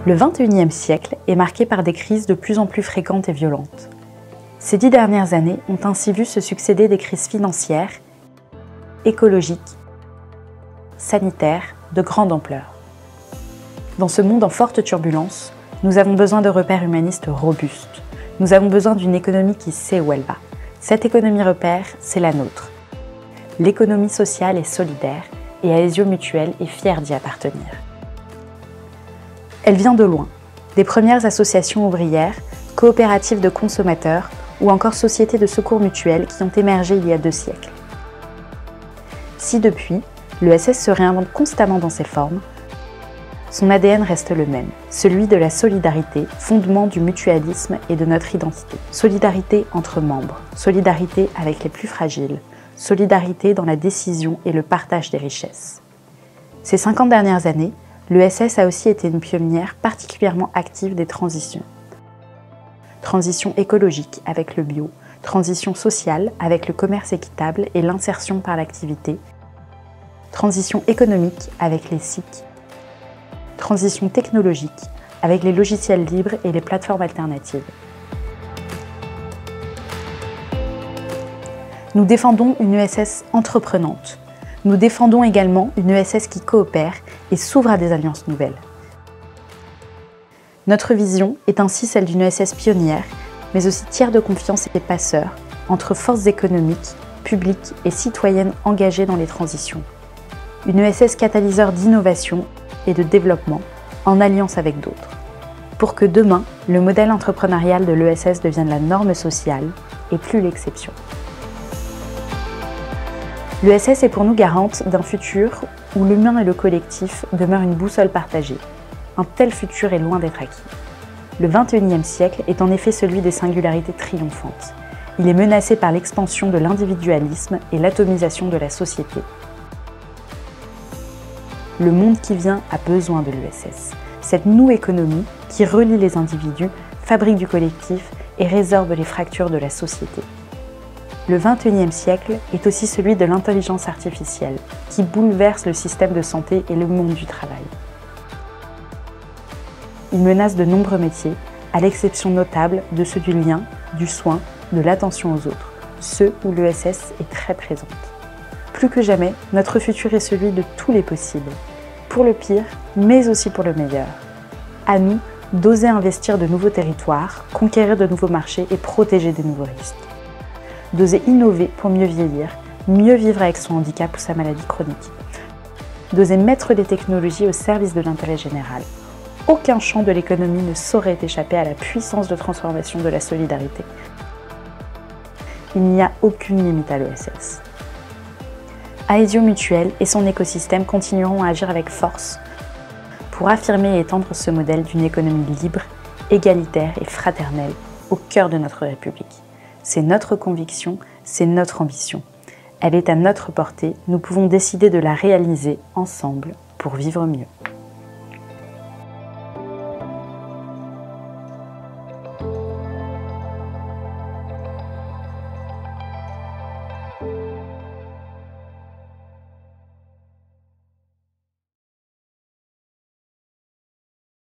Le XXIe siècle est marqué par des crises de plus en plus fréquentes et violentes. Ces 10 dernières années ont ainsi vu se succéder des crises financières, écologiques, sanitaires, de grande ampleur. Dans ce monde en forte turbulence, nous avons besoin de repères humanistes robustes. Nous avons besoin d'une économie qui sait où elle va. Cette économie repère, c'est la nôtre. L'économie sociale est solidaire et Aesio Mutuel est fière d'y appartenir. Elle vient de loin, des premières associations ouvrières, coopératives de consommateurs ou encore sociétés de secours mutuels qui ont émergé il y a 2 siècles. Si depuis, l'ESS se réinvente constamment dans ses formes, son ADN reste le même, celui de la solidarité, fondement du mutualisme et de notre identité. Solidarité entre membres, solidarité avec les plus fragiles, solidarité dans la décision et le partage des richesses. Ces 50 dernières années, l'ESS a aussi été une pionnière particulièrement active des transitions. Transition écologique avec le bio, transition sociale avec le commerce équitable et l'insertion par l'activité, transition économique avec les SIC, transition technologique avec les logiciels libres et les plateformes alternatives. Nous défendons une ESS entreprenante. Nous défendons également une ESS qui coopère et s'ouvre à des alliances nouvelles. Notre vision est ainsi celle d'une ESS pionnière, mais aussi tiers de confiance et passeur entre forces économiques, publiques et citoyennes engagées dans les transitions. Une ESS catalyseur d'innovation et de développement en alliance avec d'autres, pour que demain, le modèle entrepreneurial de l'ESS devienne la norme sociale et plus l'exception. L'ESS est pour nous garante d'un futur où l'humain et le collectif demeurent une boussole partagée. Un tel futur est loin d'être acquis. Le XXIe siècle est en effet celui des singularités triomphantes. Il est menacé par l'expansion de l'individualisme et l'atomisation de la société. Le monde qui vient a besoin de l'ESS. Cette nouvelle économie qui relie les individus, fabrique du collectif et résorbe les fractures de la société. Le XXIe siècle est aussi celui de l'intelligence artificielle qui bouleverse le système de santé et le monde du travail. Il menace de nombreux métiers, à l'exception notable de ceux du lien, du soin, de l'attention aux autres, ceux où l'ESS est très présente. Plus que jamais, notre futur est celui de tous les possibles, pour le pire, mais aussi pour le meilleur. À nous d'oser investir de nouveaux territoires, conquérir de nouveaux marchés et protéger des nouveaux risques. D'oser innover pour mieux vieillir, mieux vivre avec son handicap ou sa maladie chronique. D'oser mettre les technologies au service de l'intérêt général. Aucun champ de l'économie ne saurait échapper à la puissance de transformation de la solidarité. Il n'y a aucune limite à l'ESS. Aesio Mutuel et son écosystème continueront à agir avec force pour affirmer et étendre ce modèle d'une économie libre, égalitaire et fraternelle au cœur de notre République. C'est notre conviction, c'est notre ambition. Elle est à notre portée, nous pouvons décider de la réaliser ensemble pour vivre mieux.